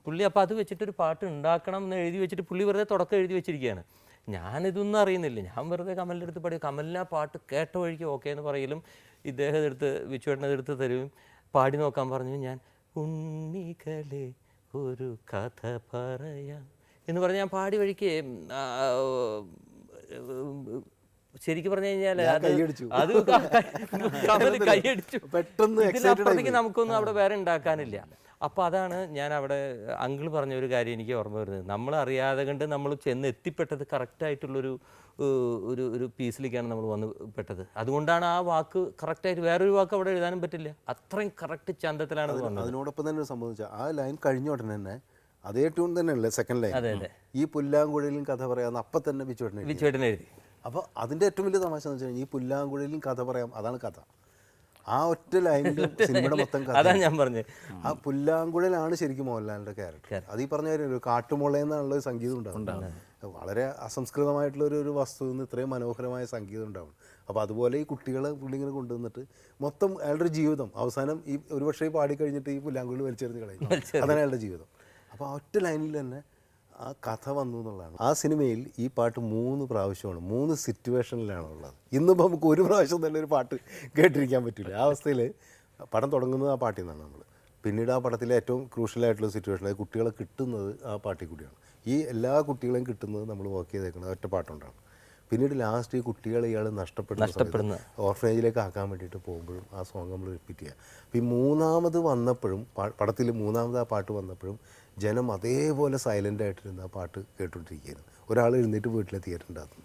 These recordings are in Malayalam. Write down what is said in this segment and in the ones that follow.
പുള്ളി അപ്പോൾ അത് വെച്ചിട്ടൊരു പാട്ട് ഉണ്ടാക്കണം എന്ന് എഴുതി വെച്ചിട്ട് പുള്ളി വെറുതെ തുടക്കം എഴുതി വെച്ചിരിക്കുകയാണ്. ഞാനിതൊന്നും അറിയുന്നില്ല, ഞാൻ വെറുതെ കമലിൻ്റെ അടുത്ത് പഠിക്കും. കമലിന് ആ പാട്ട് കേട്ട വഴിക്ക് ഓക്കെ എന്ന് പറയലും ഇദ്ദേഹം എടുത്ത് വിച്ചുവേട്ടനെടുത്ത് തരും, പാടി നോക്കാൻ പറഞ്ഞു. ഞാൻ ഉണ്ണികളെ ഒരു കഥ പറയാം എന്ന് പറഞ്ഞ് ഞാൻ പാടി വഴിക്ക് ശരിക്കും പറഞ്ഞു കഴിഞ്ഞാൽ അത് കമൽ കൈയടിച്ചു. ഇതിനപ്പുറത്തേക്ക് നമുക്കൊന്നും അവിടെ വേറെ ഉണ്ടാക്കാനില്ല. അപ്പോൾ അതാണ് ഞാൻ അവിടെ അങ്കിൾ പറഞ്ഞ ഒരു കാര്യം എനിക്ക് ഓർമ്മ വരുന്നത്. നമ്മൾ അറിയാതെ കണ്ട് നമ്മൾ ചെന്ന് എത്തിപ്പെട്ടത് കറക്റ്റായിട്ടുള്ളൊരു ഒരു പീസിലേക്കാണ് നമ്മൾ വന്ന് പെട്ടത്. അതുകൊണ്ടാണ് ആ വാക്ക് കറക്റ്റായിട്ട് വേറൊരു വാക്ക് അവിടെ എഴുതാനും പറ്റില്ല, അത്രയും കറക്റ്റ് ചന്തത്തിലാണ് വന്നത്. അതിനോടൊപ്പം തന്നെ സംബന്ധിച്ച ആ ലൈൻ കഴിഞ്ഞ ഉടനെ തന്നെ അതേ ട്യൂൺ തന്നെയല്ലേ സെക്കൻഡ് ലൈൻ. അതെ അതെ, ഈ പുല്ലാങ്കുഴലിലും കഥ പറയാമെന്ന് അപ്പം തന്നെ വിച്ചുവേട്ടൻ എഴുതി. അപ്പോൾ അതിൻ്റെ ഏറ്റവും വലിയ തമാശ എന്ന് വെച്ച് കഴിഞ്ഞാൽ ഈ പുല്ലാങ്കുഴലിലും കഥ പറയാം, അതാണ് കഥ. ആ ഒറ്റ ലൈനിലും സിനിമയുടെ മൊത്തം കഥ. അതാണ് ഞാൻ പറഞ്ഞത്. ആ പുല്ലാങ്കുഴലാണ് ശരിക്കും മോഹൻലാലിൻ്റെ ക്യാരക്ടർ. അത് ഈ പറഞ്ഞ കാര്യം ഒരു കാട്ടുമുളയെന്നുള്ള ഒരു സംഗീതം ഉണ്ടാവും. വളരെ അസംസ്കൃതമായിട്ടുള്ള ഒരു വസ്തു നിന്ന് ഇത്രയും മനോഹരമായ സംഗീതം ഉണ്ടാവും. അപ്പോൾ അതുപോലെ ഈ കുട്ടികളെ പുള്ളി ഇങ്ങനെ കൊണ്ടുവന്നിട്ട് മൊത്തം അയാളുടെ ഒരു ജീവിതം അവസാനം ഈ ഒരുപക്ഷെ പാടിക്കഴിഞ്ഞിട്ട് ഈ പുല്ലാങ്കുഴൽ വലിച്ചെറിഞ്ഞ് കളയും. അതാണ് അയാളുടെ ജീവിതം. അപ്പോൾ ആ ഒറ്റ ലൈനിൽ തന്നെ ആ കഥ വന്നു എന്നുള്ളതാണ്. ആ സിനിമയിൽ ഈ പാട്ട് 3 പ്രാവശ്യമാണ്, 3 സിറ്റുവേഷനിലാണ് ഉള്ളത്. ഇന്നിപ്പോൾ നമുക്ക് ഒരു പ്രാവശ്യം തന്നെ ഒരു പാട്ട് കേട്ടിരിക്കാൻ പറ്റില്ല. ആ അവസ്ഥയിൽ പടം തുടങ്ങുന്നത് ആ പാട്ടിൽ നിന്നാണ് നമ്മൾ. പിന്നീട് ആ പടത്തിലെ ഏറ്റവും ക്രൂഷ്യലായിട്ടുള്ള സിറ്റുവേഷൻ, അത് കുട്ടികളെ കിട്ടുന്നത് ആ പാട്ടിൽ കൂടിയാണ്. ഈ എല്ലാ കുട്ടികളെയും കിട്ടുന്നത് നമ്മൾ വർക്ക് ചെയ്തേക്കുന്നത് ഒറ്റ പാട്ടുകൊണ്ടാണ്. പിന്നീട് ലാസ്റ്റ് ഈ കുട്ടികളെ ഇയാൾ നഷ്ടപ്പെടുന്ന ഓർഫനേജിലേക്ക് ആക്കാൻ വേണ്ടിയിട്ട് പോകുമ്പോഴും ആ സോങ് നമ്മൾ റിപ്പീറ്റ് ചെയ്യുക. അപ്പോൾ ഈ മൂന്നാമത് വന്നപ്പോഴും പടത്തിൽ മൂന്നാമത് ആ പാട്ട് വന്നപ്പോഴും ജനം അതേപോലെ സൈലൻ്റ് ആയിട്ടിരുന്ന് ആ പാട്ട് കേട്ടുകൊണ്ടിരിക്കുകയായിരുന്നു. ഒരാൾ എഴുന്നേറ്റ് വീട്ടിലെ തിയേറ്ററിൻ്റെ അകത്ത്,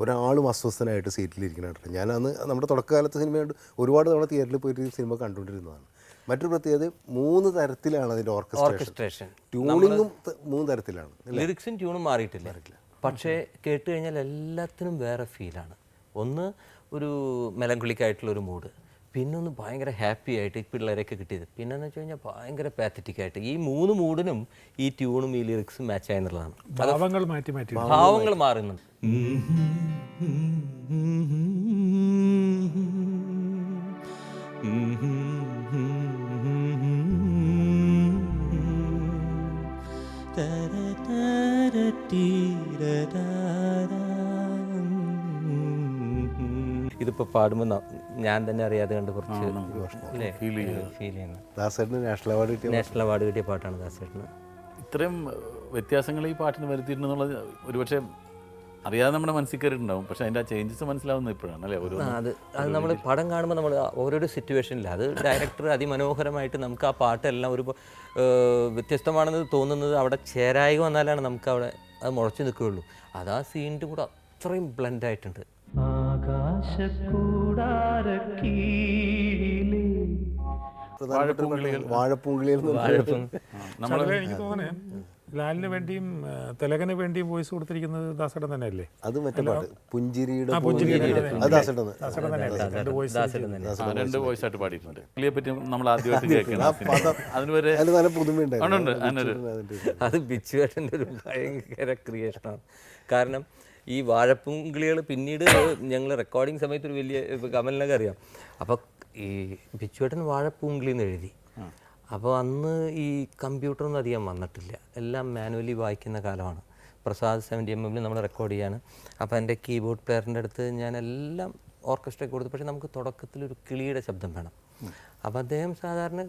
ഒരാളും അസ്വസ്ഥനായിട്ട് സീറ്റിലിരിക്കണായിട്ടില്ല. ഞാനന്ന് നമ്മുടെ തുടക്കകാലത്തെ സിനിമയുണ്ട് ഒരുപാട് തവണ തിയേറ്ററിൽ പോയിട്ട് സിനിമ കണ്ടുകൊണ്ടിരുന്നതാണ്. മറ്റൊരു പ്രത്യേകത 3 തരത്തിലാണ് അതിൻ്റെ ഓർക്കസ്ട്രേഷൻ. ട്യൂണിങ്ങും 3 തരത്തിലാണ്. ലിറിക്സും ട്യൂണും മാറിയിട്ടില്ല, പക്ഷേ കേട്ട് കഴിഞ്ഞാൽ എല്ലാത്തിനും വേറെ ഫീലാണ്. ഒന്ന് ഒരു മെലങ്കുളിക്കായിട്ടുള്ളൊരു മൂഡ്, പിന്നൊന്ന് ഭയങ്കര ഹാപ്പി ആയിട്ട് ഈ പിള്ളേരെയൊക്കെ കിട്ടിയത്, പിന്നെന്ന് വെച്ച് കഴിഞ്ഞാൽ ഭയങ്കര പാത്തറ്റിക് ആയിട്ട്. ഈ 3 മൂഡിനും ഈ ട്യൂണും ഈ ലിറിക്സും മാച്ച് ആയെന്നുള്ളതാണ്. ഭാവങ്ങൾ മാറുന്നുണ്ട്. ഇതിപ്പോൾ പാടുമ്പോൾ ഞാൻ തന്നെ അറിയാതെ കണ്ട് കുറച്ച് ഫീൽ ചെയ്യുന്നു. ദാസേട്ടന് നാഷണൽ അവാർഡ് കിട്ടിയ പാട്ടാണ് ദാസേട്ടന്. ഇത്രയും വ്യത്യാസങ്ങൾ ഈ പാട്ടിന് വരുത്തിയിട്ടുണ്ടെന്നുള്ളത് ഒരുപക്ഷെ അറിയാതെ നമ്മുടെ മനസ്സിൽ കയറിയിട്ടുണ്ടാവും, പക്ഷെ അതിൻ്റെ ആ ചേഞ്ചസ് മനസ്സിലാവുന്നത് ഇപ്പോഴാണ് അല്ലേ? അത് നമ്മൾ പടം കാണുമ്പോൾ നമ്മൾ ഓരോരോ സിറ്റുവേഷനിൽ അത് ഡയറക്ടർ അതിമനോഹരമായിട്ട് നമുക്ക് ആ പാട്ടെല്ലാം ഒരു വ്യത്യസ്തമാണെന്ന് തോന്നുന്നത് അവിടെ ചേരായി വന്നാലാണ് നമുക്ക് അവിടെ അത് മുളച്ചു നിൽക്കുകയുള്ളൂ. അത് ആ സീനിൻ്റെ കൂടെ അത്രയും ബ്ലെൻഡ് ആയിട്ടുണ്ട്. എനിക്ക് തോന്നണേ ലാലിന് വേണ്ടിയും തിലകന് വേണ്ടിയും വോയിസ് കൊടുത്തിരിക്കുന്നത് ദാസേട്ടൻ തന്നെയല്ലേ? അത് മറ്റേ പാട്ട് പുഞ്ചിരിയുടെ 2 വോയിസ് ആയിട്ട് പാടിയിട്ടുണ്ട്. പറ്റി നമ്മൾ ആദ്യമായിട്ട് കേൾക്കണം. അത് ബിച്ചുവേട്ടൻ്റെ ഒരു ഭയങ്കര ക്രിയേഷനാണ്. കാരണം ഈ വാഴപ്പുങ്കിളികൾ പിന്നീട് ഞങ്ങൾ റെക്കോർഡിങ് സമയത്ത് ഒരു വലിയ കമലിനൊക്കെ അറിയാം. അപ്പോൾ ഈ ബിച്ചുവേട്ടൻ വാഴപ്പൂങ്കിളിന്ന് എഴുതി. അപ്പോൾ അന്ന് ഈ കമ്പ്യൂട്ടറൊന്നും അധികം വന്നിട്ടില്ല, എല്ലാം മാനുവലി വായിക്കുന്ന കാലമാണ്. പ്രസാദ് 70mm നമ്മൾ റെക്കോർഡ് ചെയ്യാണ്. അപ്പോൾ എൻ്റെ കീബോർഡ് പ്ലെയറിൻ്റെ അടുത്ത് ഞാൻ എല്ലാം ഓർക്കസ്ട്രയ്ക്ക് കൊടുത്തു. പക്ഷേ നമുക്ക് തുടക്കത്തിലൊരു കിളിയുടെ ശബ്ദം വേണം. അപ്പോൾ അദ്ദേഹം സാധാരണ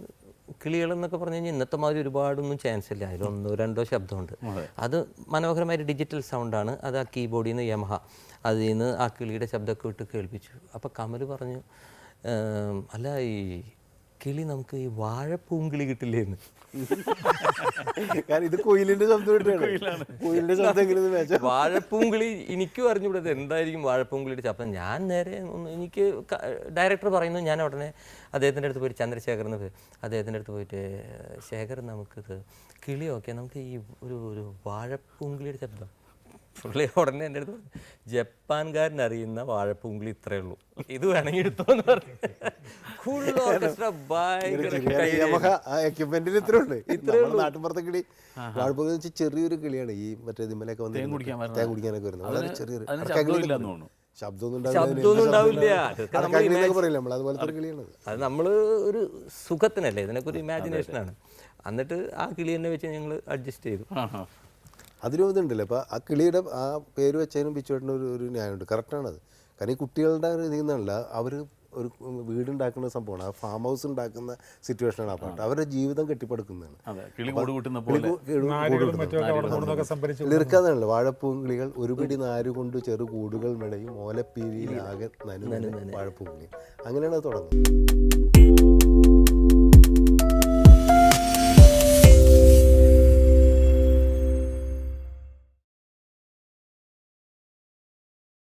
കിളികളെന്നൊക്കെ പറഞ്ഞു കഴിഞ്ഞാൽ ഇന്നത്തെ മാതിരി ഒരുപാടൊന്നും ചാൻസ് ഇല്ല, അതിൽ 1-2 ശബ്ദമുണ്ട്. അത് മനോഹരമായൊരു ഡിജിറ്റൽ സൗണ്ടാണ്. അത് ആ കീബോർഡിൽ നിന്ന് യമഹ അതിൽ നിന്ന് ആ കിളിയുടെ ശബ്ദമൊക്കെ ഇട്ട് കേൾപ്പിച്ചു. അപ്പോൾ കമൽ പറഞ്ഞു, അല്ല ഈ കിളി നമുക്ക് ഈ വാഴപ്പൂങ്കിളി കിട്ടില്ലേന്ന്. ഇത് കോയിലിന്റെ വാഴപ്പൂങ്കിളി എനിക്കും അറിഞ്ഞുകൂടത് എന്തായിരിക്കും വാഴപ്പൂങ്കിളിയുടെ ശബ്ദം. ഞാൻ നേരെ എനിക്ക് ഡയറക്ടർ പറയുന്നു, ഞാൻ ഉടനെ അദ്ദേഹത്തിൻ്റെ അടുത്ത് പോയിട്ട് ചന്ദ്രശേഖരന് അദ്ദേഹത്തിൻ്റെ അടുത്ത് പോയിട്ട് ശേഖർ നമുക്കിത് കിളി ഓക്കെ നമുക്ക് ഈ ഒരു വാഴപ്പൂങ്കിളിയുടെ ശബ്ദം. പുള്ളി ഉടനെ എൻ്റെ അടുത്ത് ജപ്പാൻകാരൻ അറിയുന്ന വാഴപ്പൂങ്കിളി ഇത്രയേ ഉള്ളൂ, ഇത് വേണമെങ്കിൽ എടുത്തോന്ന് പറഞ്ഞു. നാട്ടിൻപുറത്തെ കിളി വാഴപ്പൂങ്കിളി ചെറിയൊരു കിളിയാണ്. ഈ മറ്റേ ഇതിമലൊക്കെ വന്ന് തേൻ കുടിക്കാനൊക്കെ വരുന്നത്. വളരെ ചെറിയൊരു ശബ്ദമൊന്നും ഉണ്ടാവില്ല. പറയില്ല നമ്മൾ, അതുപോലത്തെ കിളിയാണ്. അത് നമ്മൾ ഒരു സുഖത്തിനല്ലേ, ഇതിനൊക്കെ ഒരു ഇമാജിനേഷനാണ്. എന്നിട്ട് ആ കിളി തന്നെ വെച്ച് ഞങ്ങൾ അഡ്ജസ്റ്റ് ചെയ്തു. അതിലും ഇതുണ്ടല്ലോ. അപ്പോൾ ആ കിളിയുടെ ആ പേര് വെച്ചതിനും ബിച്ചുവേട്ടൻ്റെ ഒരു ന്യായമുണ്ട്. കറക്റ്റാണത്. കാരണം ഈ കുട്ടികളുടെ ഒരു ഇതിൽ നിന്നല്ല, അവർ ഒരു വീടുണ്ടാക്കുന്ന സംഭവമാണ്, ആ ഫാം ഹൗസ് ഉണ്ടാക്കുന്ന സിറ്റുവേഷനാണ് ആ പാട്ട്. അവരുടെ ജീവിതം കെട്ടിപ്പടുക്കുന്നതാണ്. ലിറിക്കാതാണല്ലോ, വാഴപ്പൂങ്കിളികൾ ഒരു പിടി നാരുകൊണ്ട് ചെറു കൂടുകൾ മെടയും ഓലപ്പീരിയിൽ ആകെ നനു വാഴപ്പൂങ്കിളി. അങ്ങനെയാണ് അത് തുടങ്ങുന്നത്.